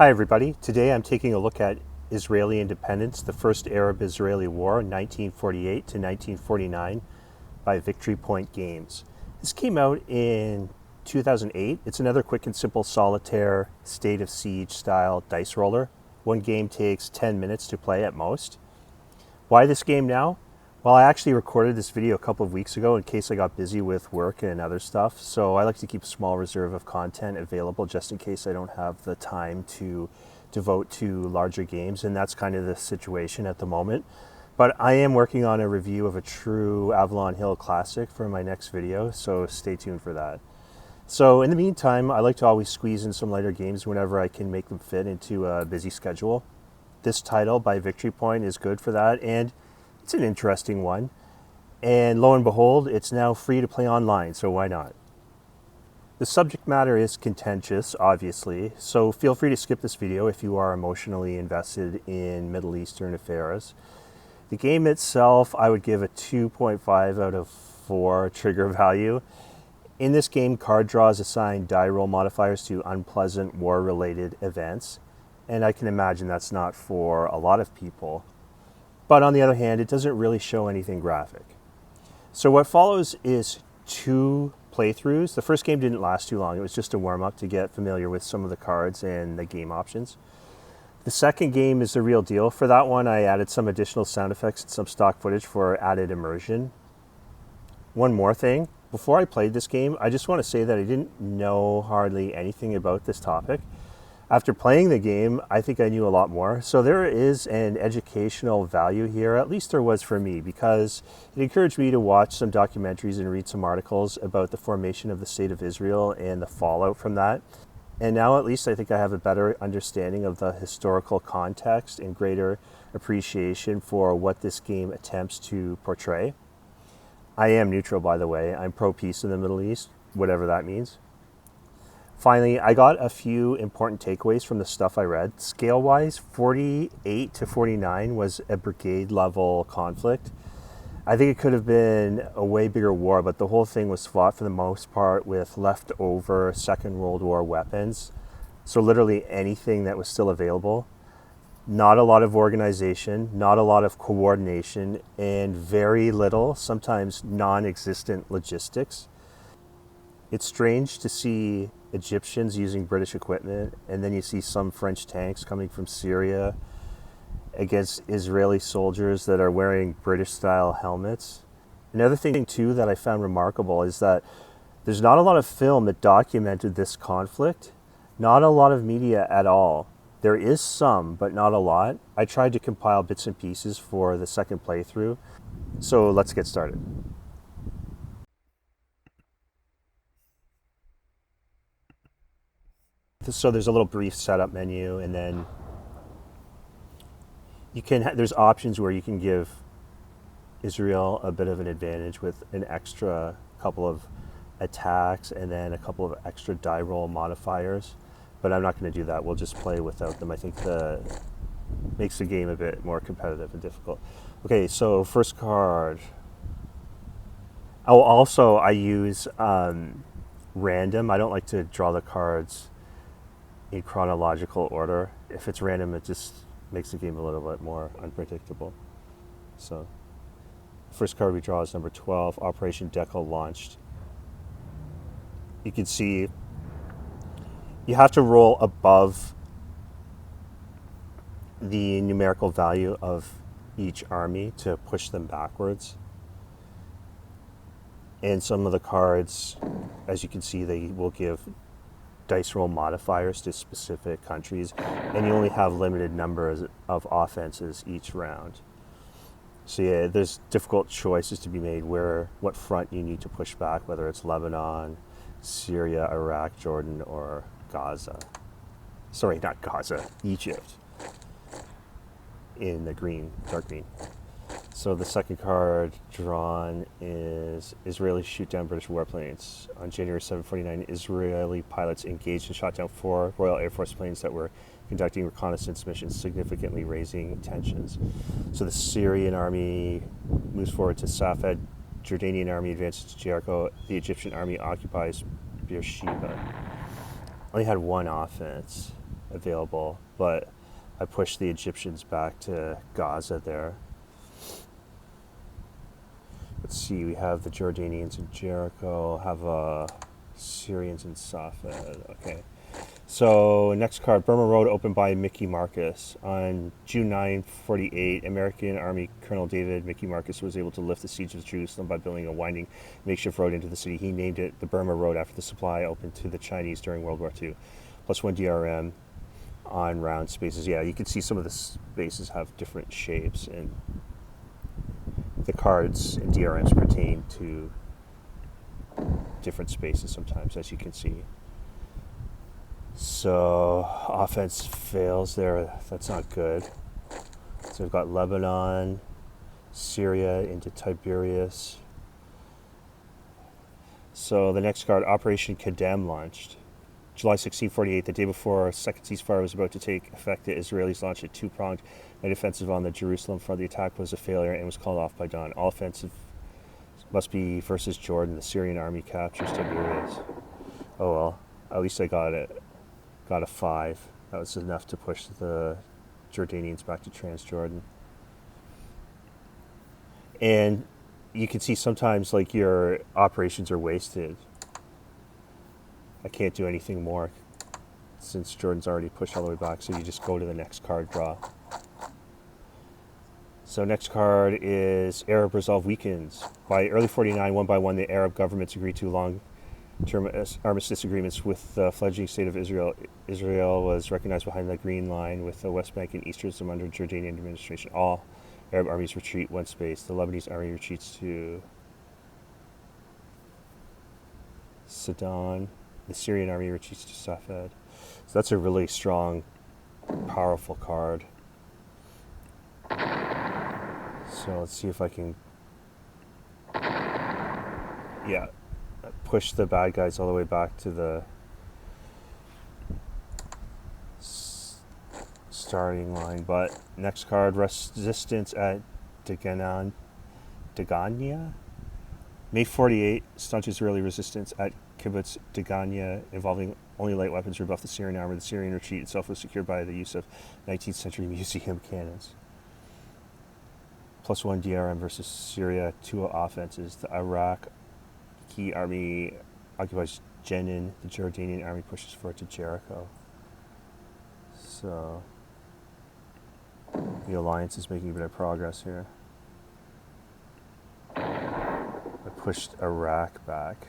Hi everybody. Today I'm taking a look at Israeli independence, the First Arab-Israeli War, 1948 to 1949 by Victory Point Games. This came out in 2008. It's another quick and simple solitaire State of Siege style dice roller. One game takes 10 minutes to play at most. Why this game now? Well, I actually recorded this video a couple of weeks ago in case I got busy with work and other stuff. So I like to keep a small reserve of content available just in case I don't have the time to devote to larger games. And that's kind of the situation at the moment. But I am working on a review of a true Avalon Hill classic for my next video, so stay tuned for that. So in the meantime, I like to always squeeze in some lighter games whenever I can make them fit into a busy schedule. This title by Victory Point is good for that, and it's an interesting one. And lo and behold, it's now free to play online, so why not? The subject matter is contentious, obviously, so feel free to skip this video if you are emotionally invested in Middle Eastern affairs. The game itself, I would give a 2.5 out of 4 trigger value. In this game, card draws assign die roll modifiers to unpleasant war-related events, and I can imagine that's not for a lot of people. But on the other hand, it doesn't really show anything graphic. So what follows is 2 playthroughs. The first game didn't last too long. It was just a warm-up to get familiar with some of the cards and the game options. The second game is the real deal. For that one, I added some additional sound effects and some stock footage for added immersion. One more thing. Before I played this game, I just want to say that I didn't know hardly anything about this topic. After playing the game, I think I knew a lot more. So there is an educational value here, at least there was for me, because it encouraged me to watch some documentaries and read some articles about the formation of the State of Israel and the fallout from that. And now at least I think I have a better understanding of the historical context and greater appreciation for what this game attempts to portray. I am neutral, by the way. I'm pro-peace in the Middle East, whatever that means. Finally, I got a few important takeaways from the stuff I read. Scale-wise, 48 to 49 was a brigade-level conflict. I think it could have been a way bigger war, but the whole thing was fought for the most part with leftover Second World War weapons. So literally anything that was still available. Not a lot of organization, not a lot of coordination, and very little, sometimes non-existent logistics. It's strange to see Egyptians using British equipment, and then you see some French tanks coming from Syria against Israeli soldiers that are wearing British-style helmets. Another thing, too, that I found remarkable is that there's not a lot of film that documented this conflict, not a lot of media at all. There is some, but not a lot. I tried to compile bits and pieces for the second playthrough, so let's get started. So there's a little brief setup menu, and then there's options where you can give Israel a bit of an advantage with an extra couple of attacks and then a couple of extra die roll modifiers. But I'm not going to do that. We'll just play without them. I think makes the game a bit more competitive and difficult. Okay, so first card. Oh, also I use random. I don't like to draw the cards in chronological order. If it's random, it just makes the game a little bit more unpredictable. So, first card we draw is number 12, Operation Dekel launched. You can see you have to roll above the numerical value of each army to push them backwards. And some of the cards, as you can see, they will give dice roll modifiers to specific countries, and you only have limited numbers of offenses each round. So yeah, there's difficult choices to be made what front you need to push back, whether it's Lebanon, Syria, Iraq, Jordan, or Gaza. Sorry, not Gaza, Egypt. In the green, dark green. So the second card drawn is Israelis shoot down British warplanes. On January 7, 1949, Israeli pilots engaged and shot down 4 Royal Air Force planes that were conducting reconnaissance missions, significantly raising tensions. So the Syrian army moves forward to Safed, Jordanian army advances to Jericho, the Egyptian army occupies Beersheba. Only had 1 offense. available, but I pushed the Egyptians back to Gaza there. Let's see, we have the Jordanians in Jericho, have Syrians in Safed. Okay. So next card, Burma Road opened by Mickey Marcus. On June 9, 48, American Army Colonel David Mickey Marcus was able to lift the siege of Jerusalem by building a winding makeshift road into the city. He named it the Burma Road after the supply opened to the Chinese during World War II. +1 DRM on round spaces. Yeah, you can see some of the spaces have different shapes, and the cards and DRMs pertain to different spaces sometimes, as you can see. So offense fails there. That's not good. So we've got Lebanon, Syria into Tiberias. So the next card, Operation Kadem, launched. July 16, 48, the day before a second ceasefire was about to take effect, the Israelis launched a two-pronged night offensive on the Jerusalem front. The attack was a failure and was called off by dawn. All offensive must be versus Jordan. The Syrian army captures Tiberias. Oh well, at least I got it. Got a 5. That was enough to push the Jordanians back to Transjordan. And you can see sometimes like your operations are wasted. I can't do anything more since Jordan's already pushed all the way back, so you just go to the next card draw. So next card is Arab Resolve weakens. By early 49, one by one, the Arab governments agreed to long-term armistice agreements with the fledgling state of Israel. Israel was recognized behind the Green Line with the West Bank and East Jerusalem under Jordanian administration. All Arab armies retreat one space. The Lebanese army retreats to Sidon. The Syrian army retreats to Safed. So that's a really strong, powerful card. So let's see if I can, push the bad guys all the way back to the starting line. But next card, Resistance at Dagania. May 48, staunch Israeli resistance at Kibbutz Dagania involving only light weapons rebuffed the Syrian armor. The Syrian retreat itself was secured by the use of 19th century museum cannons. +1 DRM versus Syria, 2 offenses. The Iraqi army occupies Jenin. The Jordanian army pushes forward to Jericho. So the alliance is making a bit of progress here. I pushed Iraq back.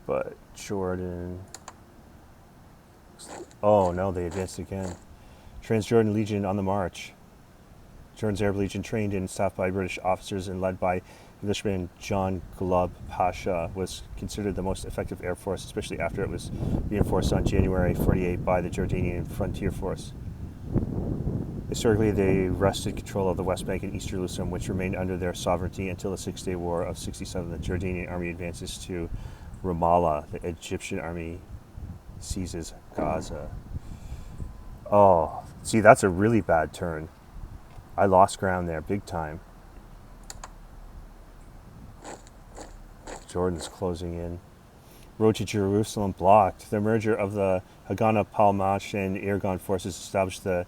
But Jordan... Oh no, they advanced again. Transjordan Legion on the march. Jordan's Arab Legion, trained and staffed by British officers and led by Englishman John Glubb Pasha, was considered the most effective air force, especially after it was reinforced on January 48 by the Jordanian Frontier Force. Historically, they wrested control of the West Bank and East Jerusalem, which remained under their sovereignty until the Six-Day War of 67. The Jordanian army advances to Ramallah. The Egyptian army seizes Gaza. Oh, see, that's a really bad turn. I lost ground there, big time. Jordan's closing in. Road to Jerusalem blocked. The merger of the Haganah Palmach and Irgun forces established the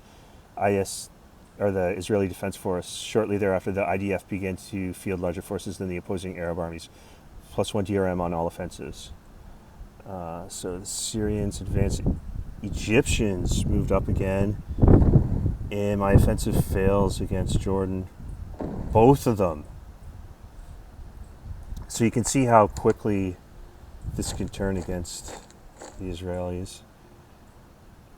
IS, or the Israeli Defense Force. Shortly thereafter, the IDF began to field larger forces than the opposing Arab armies. +1 DRM on all offenses. So the Syrians advanced. Egyptians moved up again, and my offensive fails against Jordan. Both of them. So you can see how quickly this can turn against the Israelis.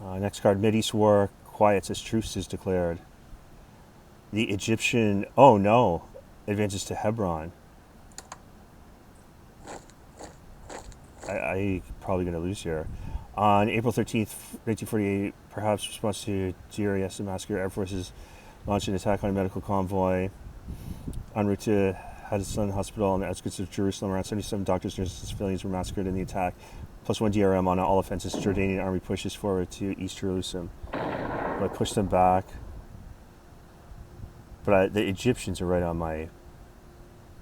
Next card, Mideast War quiets as truce is declared. The Egyptian, oh no, advances to Hebron. I probably going to lose here. On April 13th, 1948, perhaps in response to GRES massacre, Air Forces launched an attack on a medical convoy en route to Hadassan Hospital on the outskirts of Jerusalem. Around 77 doctors, nurses, and civilians were massacred in the attack. +1 DRM on all offenses. Jordanian army pushes forward to East Jerusalem. I pushed them back. But the Egyptians are right on my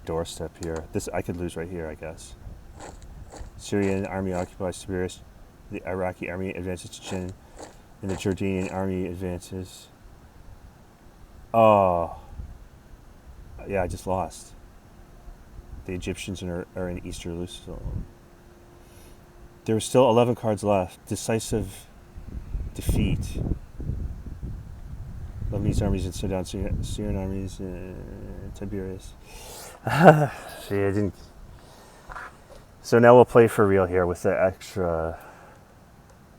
doorstep here. I could lose right here, I guess. Syrian army occupies Tiberias. The Iraqi army advances to Chin, and the Jordanian army advances. Oh, yeah, I just lost. The Egyptians are in East Jerusalem. There were still 11 cards left. Decisive defeat. Lebanese armies and Syrian armies in Tiberias. See, I didn't. So now we'll play for real here with the extra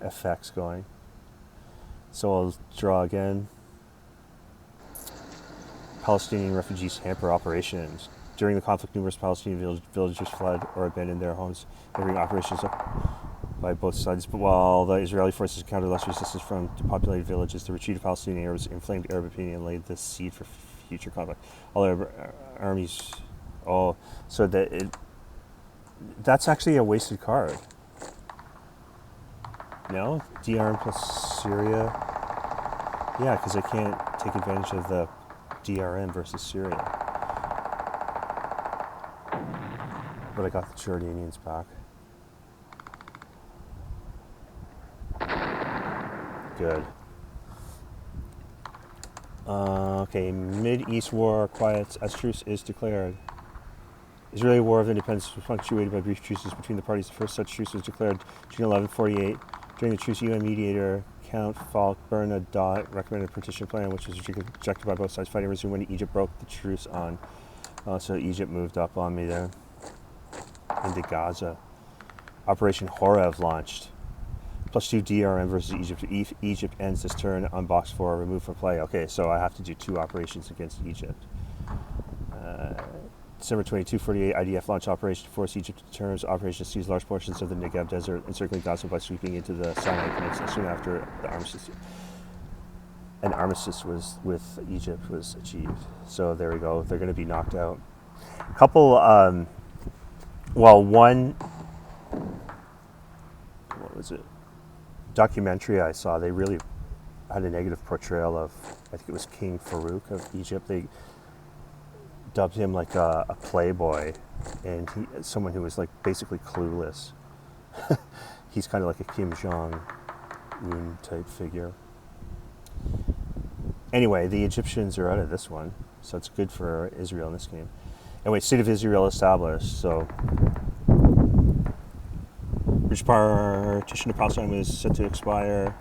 effects going. So I'll draw again. Palestinian refugees hamper operations. During the conflict, numerous Palestinian villagers fled or abandoned their homes, hampering operations by both sides. But while the Israeli forces encountered less resistance from depopulated villages, the retreat of Palestinian Arabs inflamed Arab opinion and laid the seed for future conflict. All Arab armies. Oh, so that's actually a wasted card. No? DRM plus Syria? Yeah, because I can't take advantage of the DRM versus Syria. But I got the Jordanians back. Good. Okay, Mid-East War quiets as truce is declared. Israeli War of Independence was punctuated by brief truces between the parties. The first such truce was declared June 1148. During the truce, UN mediator Count Falk Bernadotte recommended a partition plan, which was rejected by both sides. Fighting resumed when Egypt broke the truce on. So Egypt moved up on me there. Into Gaza. Operation Horev launched. +2 DRM versus Egypt. Egypt ends this turn on box 4, removed from play. Okay, so I have to do 2 operations against Egypt. December 22, 48, IDF launched Operation to force Egypt to terms. Operation to seize large portions of the Negev Desert, encircling Gaza by sweeping into the Sinai Peninsula. Soon after, the armistice. An armistice with Egypt was achieved. So there we go. They're going to be knocked out. A couple, one, what was it? Documentary I saw, they really had a negative portrayal of, I think it was King Farouk of Egypt. They dubbed him like a playboy, and someone who was like basically clueless. He's kind of like a Kim Jong-un type figure. Anyway, the Egyptians are out of this one, so it's good for Israel in this game. Anyway, State of Israel established, so British partition of Palestine was set to expire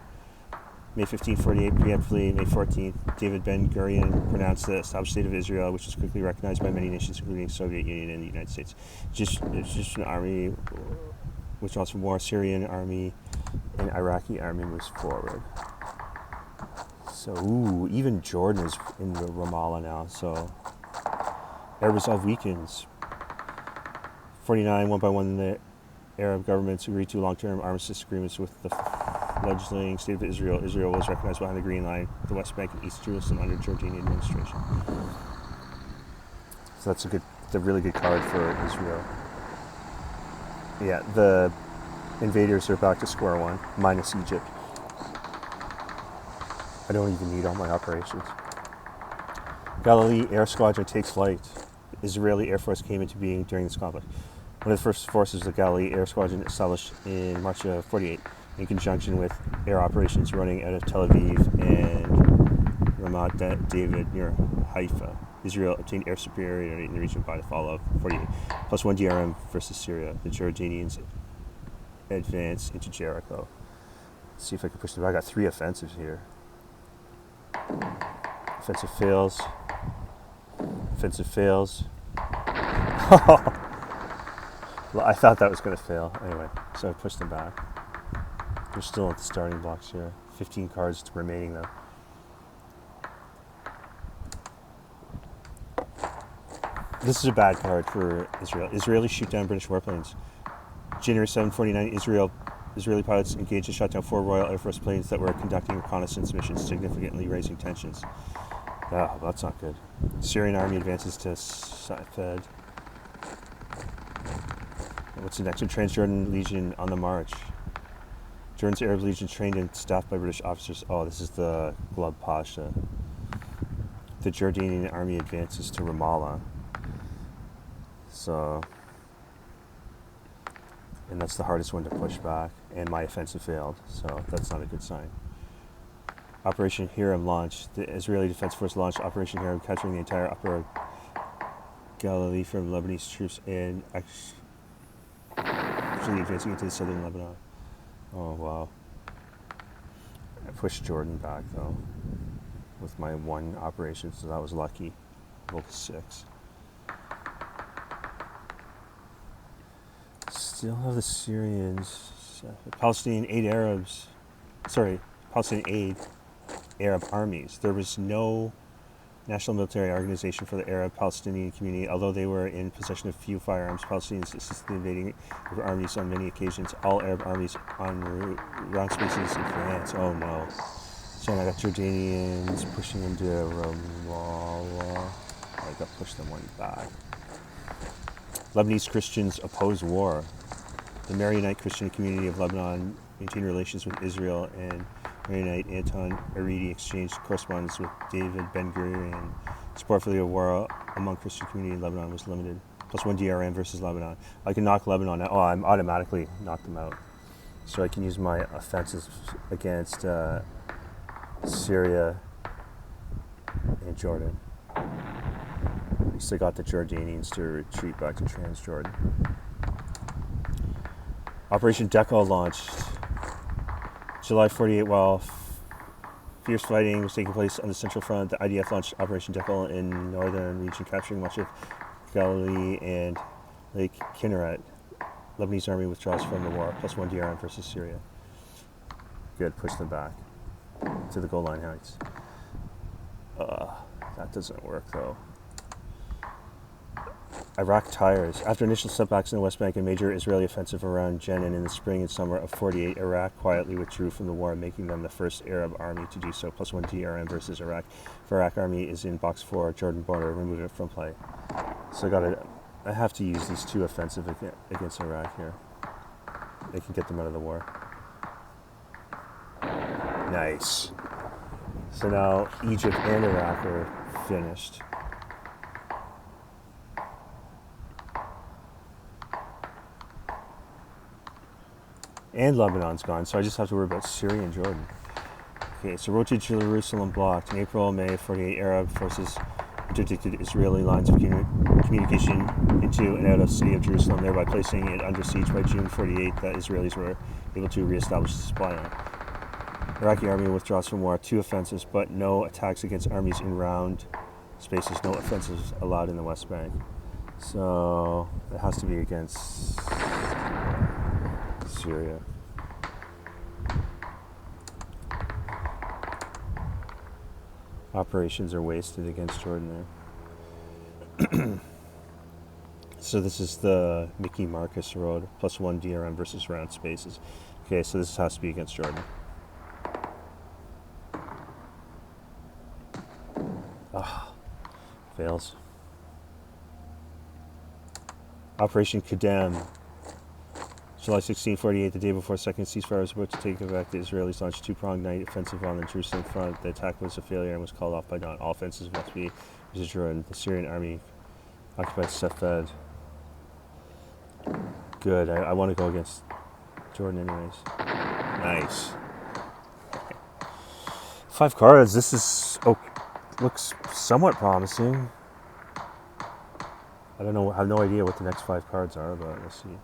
May 15, 48, preemptively. May 14th, David Ben-Gurion pronounced the established State of Israel, which was quickly recognized by many nations, including the Soviet Union and the United States. Egyptian army withdraws from war, Syrian army and Iraqi army moves forward. So, even Jordan is in Ramallah now, so Arab resolve weakens. 49, one by one, the Arab governments agreed to long-term armistice agreements with the fledgling State of Israel. Israel was recognized behind the Green Line, the West Bank and East Jerusalem under Jordanian administration. So that's a really good card for Israel. Yeah, the invaders are back to square one, minus Egypt. I don't even need all my operations. Galilee Air Squadron takes flight. The Israeli Air Force came into being during this conflict. One of the first forces of the Galilee Air Squadron established in March of 48 in conjunction with air operations running out of Tel Aviv and Ramat David near Haifa. Israel obtained air superiority in the region by the fall of 48. +1 DRM versus Syria. The Jordanians advance into Jericho. Let's see if I can push them back. I got 3 offensives here. Offensive fails. Offensive fails. Well, I thought that was going to fail. Anyway, so I pushed them back. They're still at the starting blocks here. 15 cards remaining though. This is a bad card for Israel. Israelis shoot down British warplanes. January 7, 49, Israeli pilots engaged and shot down 4 Royal Air Force planes that were conducting reconnaissance missions, significantly raising tensions. Oh, that's not good. Syrian army advances to Safed. What's the next one? Transjordan Legion on the march. Jordan's Arab Legion trained and staffed by British officers. Oh, this is the Glub Pasha. The Jordanian army advances to Ramallah. So, And that's the hardest one to push back. And my offensive failed, so that's not a good sign. Operation Hiram launched. The Israeli Defense Force launched Operation Hiram, capturing the entire upper Galilee from Lebanese troops and actually advancing into the southern Lebanon. Oh, wow. I pushed Jordan back, though, with my one operation, so that was lucky. Rolled a 6. Still have the Syrians. Palestinian aid Arabs. Sorry, Palestinian aid Arab armies. There was no national military organization for the Arab Palestinian community, although they were in possession of few firearms. Palestinians assisted the invading armies on many occasions. All Arab armies en route spaces in France. Oh no. So I got Jordanians pushing into Ramallah. I got pushed them one back. Lebanese Christians oppose war. The Maronite Christian community of Lebanon maintained relations with Israel, and Maronite Anton Aridi exchanged correspondence with David Ben-Gurion. Support for the war among Christian community in Lebanon was limited. +1 DRM versus Lebanon. I can knock Lebanon out. Oh, I'm automatically knocked them out. So I can use my offenses against Syria and Jordan. At least I got the Jordanians to retreat back to Transjordan. Operation Decal launched July 48. While fierce fighting was taking place on the Central Front, the IDF launched Operation Decal in northern region, capturing much of Galilee and Lake Kinneret. Lebanese army withdraws from the war. +1 DRM versus Syria. Good, push them back to the Goal Line Heights. That doesn't work though. Iraq tires. After initial setbacks in the West Bank, a major Israeli offensive around Jenin in the spring and summer of 48, Iraq quietly withdrew from the war, making them the first Arab army to do so. +1 DRM versus Iraq. If Iraq army is in box 4, Jordan border, remove it from play. So I have to use these two offensive against Iraq here. They can get them out of the war. Nice. So now Egypt and Iraq are finished. And Lebanon's gone, so I just have to worry about Syria and Jordan. Okay, so road to Jerusalem blocked. In April, May, 48 Arab forces interdicted Israeli lines of communication into and out of the city of Jerusalem, thereby placing it under siege. By June 48, the Israelis were able to reestablish the supply line. Iraqi army withdraws from war. 2 offensives, but no attacks against armies in round spaces. No offensives allowed in the West Bank. So it has to be against Syria. Operations are wasted against Jordan there. So this is the Mickey Marcus Road, +1 DRM versus round spaces. Okay, so this has to be against Jordan. Fails. Operation Kadam. July 16, 48, the day before second ceasefire was about to take effect, the Israelis launched a 2-pronged night offensive on the Jerusalem front. The attack was a failure and was called off by dawn. All offenses must be Jordan. The Syrian army occupied Safed. Good. I want to go against Jordan anyways. Nice. 5 cards. This is looks somewhat promising. I don't know. I have no idea what the next 5 cards are, but let's see.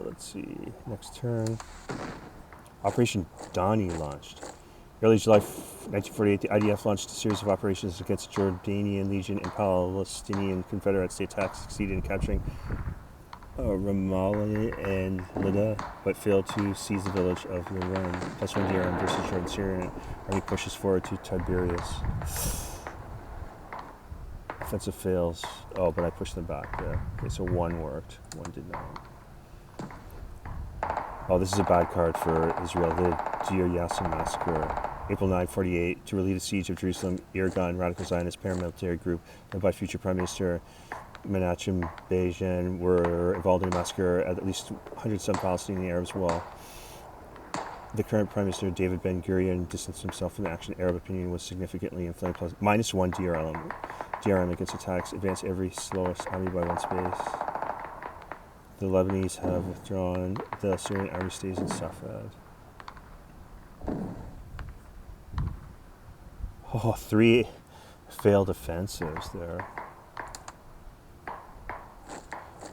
Let's see. Next turn. Operation Donny launched. Early July 1948, the IDF launched a series of operations against Jordanian Legion and Palestinian Confederates. The attack succeeded in capturing Ramallah and Lida, but failed to seize the village of Laran. +1 DRM versus Jordan. Syrian army pushes forward to Tiberias. Offensive fails. Oh, but I pushed them back. Yeah. Okay, so 1 worked. 1 did not. Oh, this is a bad card for Israel. The Deir Yassin massacre. April 9, 48. To relieve the siege of Jerusalem, Irgun, radical Zionist paramilitary group led by future Prime Minister Menachem Begin were involved in a massacre at least 107 Palestinian Arabs. While the current Prime Minister David Ben-Gurion distanced himself from the action, Arab opinion was significantly inflamed. -1 DRM against attacks. Advance every slowest army by 1 space. The Lebanese have withdrawn. The Syrian army stays in Safed. Oh, 3 failed offensives there.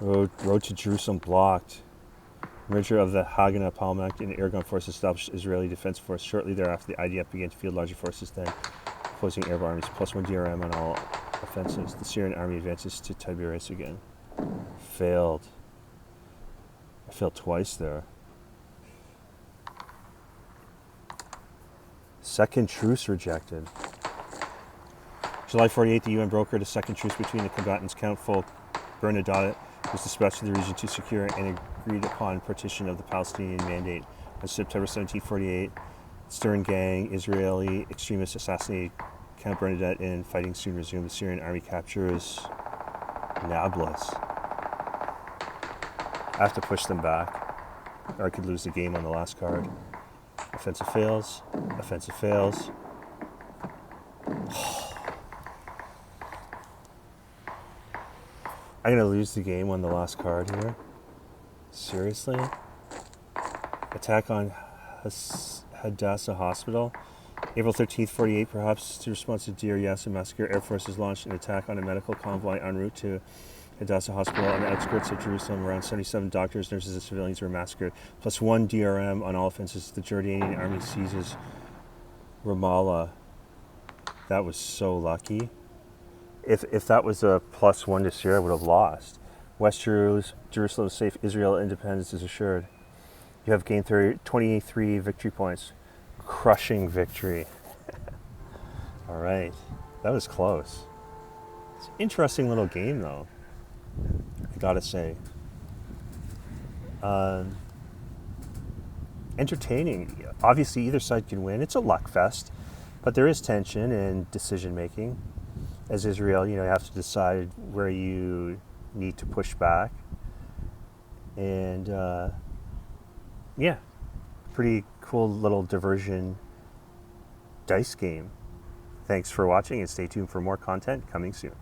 Road to Jerusalem blocked. Merger of the Haganah, Palmach, and Aragon forces established Israeli Defense Force. Shortly thereafter, the IDF began to field larger forces than opposing Arab armies, +1 DRM on all offensives. The Syrian army advances to Tiberias again. Failed. I failed twice there. Second truce rejected. July 48, the UN brokered a second truce between the combatants. Count Folke Bernadotte was dispatched to the region to secure an agreed upon partition of the Palestinian Mandate. On September 1748, Stern Gang, Israeli extremists assassinated Count Bernadotte, and fighting soon resumed. The Syrian army captures Nablus. I have to push them back, or I could lose the game on the last card. Offensive fails. Offensive fails. I'm going to lose the game on the last card here. Seriously? Attack on Hadassah Hospital. April 13th, 48, perhaps to response to Deir Yassin massacre, Air Forces launched an attack on a medical convoy en route to Hadassah Hospital on the outskirts of Jerusalem. Around 77 doctors, nurses, and civilians were massacred. +1 DRM on all offenses. The Jordanian army seizes Ramallah. That was so lucky. If that was a +1 to Syria, I would have lost. West Jerusalem is safe. Israel independence is assured. You have gained 23 victory points. Crushing victory. All right. That was close. It's an interesting little game, though, I gotta say. Entertaining. Obviously, either side can win. It's a luck fest, but there is tension and decision making. As Israel, you have to decide where you need to push back. And yeah, pretty cool little diversion dice game. Thanks for watching, and stay tuned for more content coming soon.